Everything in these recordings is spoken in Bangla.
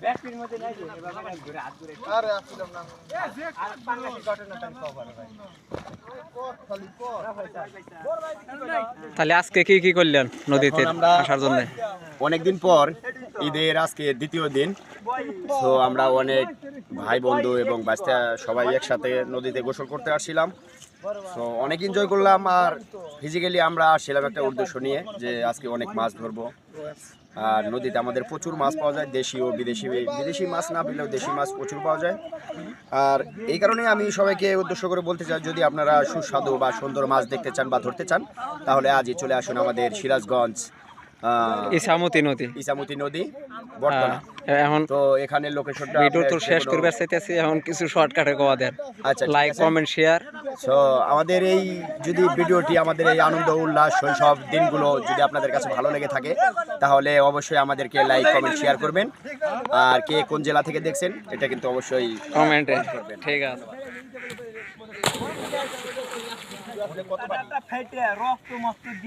ব্যাকপির মধ্যে নাই যে এবার ঘুরে হাত ঘুরে আরে আসছিলাম না আর বাংলাদেশি ঘটনা তাই কভার ভাই তাহলে আজকে কি কি করলেন নদীতে আসার জন্য? অনেকদিন পর ঈদের আজকে দ্বিতীয় দিন, তো আমরা অনেক ভাই বন্ধু এবং বাচ্চা সবাই একসাথে নদীতে গোসল করতে আসছিলাম। তো অনেক এনজয় করলাম, আর ফিজিক্যালি আমরা আসছিলাম একটা উদ্দেশ্য নিয়ে যে আজকে অনেক মাছ ধরবো। আর নদীতে আমাদের প্রচুর মাছ পাওয়া যায়, দেশি ও বিদেশি মাছ না পেলেও দেশি মাছ প্রচুর পাওয়া যায়। আর এই কারণে আমি সবাইকে উদ্দেশ্য করে বলতে চাই, যদি আপনারা সুস্বাদু বা সুন্দর মাছ দেখতে চান বা ধরতে চান, তাহলে আজই চলে আসুন আমাদের সিরাজগঞ্জ ইসামতি নদী বর্তমান। এখন তো এখানে লোকেশনটা ভিডিও তো শেষ করবার চাইতেছি, এখন কিছু শর্টকাটে কওয়া দেন। আচ্ছা, লাইক কমেন্ট শেয়ার। সো আমাদের এই যদি ভিডিওটি আমাদের এই আনন্দ উল্লাস শৈশব দিনগুলো যদি আপনাদের কাছে ভালো লেগে থাকে, তাহলে অবশ্যই আমাদেরকে লাইক কমেন্ট শেয়ার করবেন। আর কে কোন জেলা থেকে দেখছেন এটা কিন্তু অবশ্যই কমেন্টে করবেন। ঠিক আছে।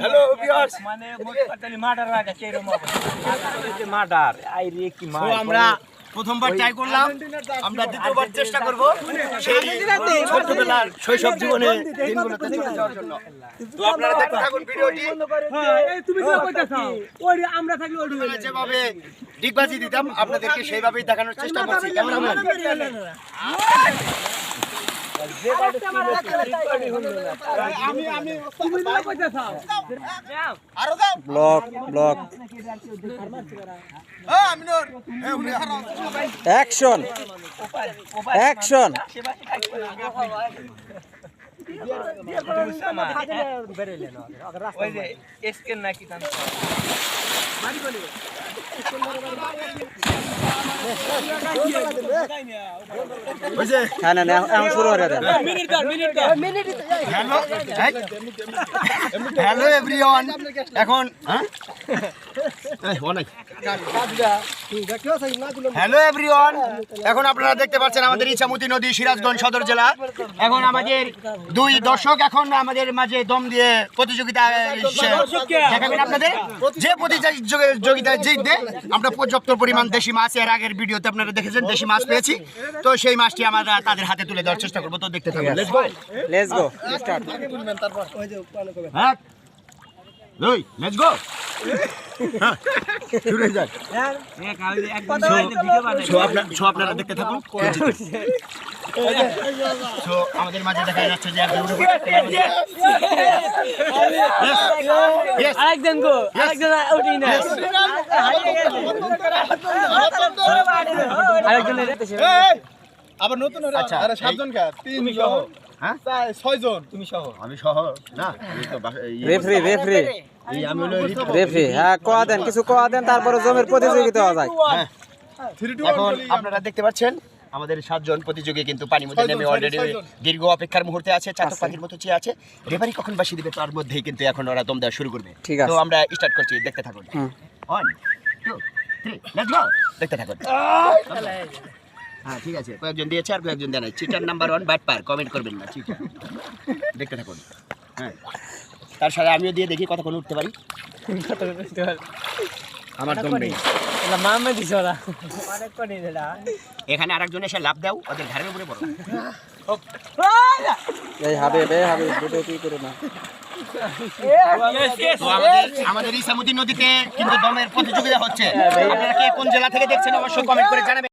হ্যালো ভিউয়ার্স, মানে মোটপাটালি মার্ডার লাগাছে এরকম অবস্থা মার্ডার আইরে কি মার আমরা প্রথমবার ট্রাই করলাম, আমরা দ্বিতীয়বার চেষ্টা করব সেই ছোটবেলার শৈশব জীবনে দিনগুলোতে চলে যাওয়ার জন্য। তো আপনারা দেখতে থাকুন ভিডিওটি। এই তুমি কি কইতাছো ওই আমরা থাকলে ওই আমরা যেভাবে ডিগবাজি দিতাম আপনাদেরকে সেইভাবেই দেখানোর চেষ্টা করছি। Cameraman block action action. ওই যে এসকে নাকি তান হ্যালো এভরিওয়ান, এখন হ্যালো এভরিওয়ান, এখন আপনারা দেখতে পাচ্ছেন আমাদের ইছামতি নদী, সিরাজগঞ্জ সদর জেলা। এখন আমাদের দুই দর্শক এখন আমাদের মাঝে দম দিয়ে প্রতিযোগিতা দেখাবেন আপনাদের। যে প্রতিযোগিতায় জিতবে আমরা পর্যাপ্ত পরিমাণ দেশি মাছ, এর আগের ভিডিওতে আপনারা দেখেছেন দেশি মাছ পেয়েছি, তো সেই মাছটি আমরা তাদের হাতে তুলে দেওয়ার চেষ্টা করবো। তো দেখতে থাকুন, লেটস গো স্টার্ট। হ্যাঁ লই লেটস গো, শুরু হয়ে যাক। আপনারা দেখতে থাকুন। তো আমাদের মাঝে দেখা যাচ্ছে যে আরেকজন গো আরেকজন উঠি না আরেকজন আবার নতুন হলো। আচ্ছা, আরে 7 জন কা 3 সহ, হ্যাঁ 6 জন তুমি সহ আমি সহ না, আমি তো রেফারি এই আমি হলো রেফারি। হ্যাঁ কোয়া দেন, কিছু কোয়া দেন, তারপরে জমির প্রতিযোগিতা হওয়া যায়। হ্যাঁ, এখন আপনারা দেখতে পাচ্ছেন আমাদের 7 জন প্রতিযোগী কিন্তু পানির মধ্যে নেমে অলরেডি দীর্ঘ অপেক্ষার মুহূর্তে আছে, চাতক পাখির মতো চেয়ে আছে। রেফারি কখন বাসি দিবে তার মধ্যেই কিন্তু এখন ওরা দম দেওয়া শুরু করবে। ঠিক আছে, তো আমরা স্টার্ট করছি, দেখতে থাকুন। 1 2 3 লেটস গো, দেখতে থাকুন। হ্যাঁ ঠিক আছে, কয়েকজন দিয়েছে আর কয়েকজন দেয় নাই। Cheater number 1 but per, comment করবেন না, চিটার। দেখতে থাকুন। হ্যাঁ, তার সাথে আমিও দিয়ে দেখি কতক্ষণ উঠতে পারি। আমার দম নেই। এটা মামা দিছো না অনেক কোনি দেলা। এখানে আরেকজন এসে লাভ দাও, ওদের ঘাড়ের উপরে পড়ো। এই হবে ভিডিও কি করে না। তো আমাদের ইছামতি নদীতে কিন্তু দমের প্রতিযোগিতা হচ্ছে। আপনারা কে কোন জেলা থেকে দেখছেন অবশ্যই কমেন্ট করে জানাবেন।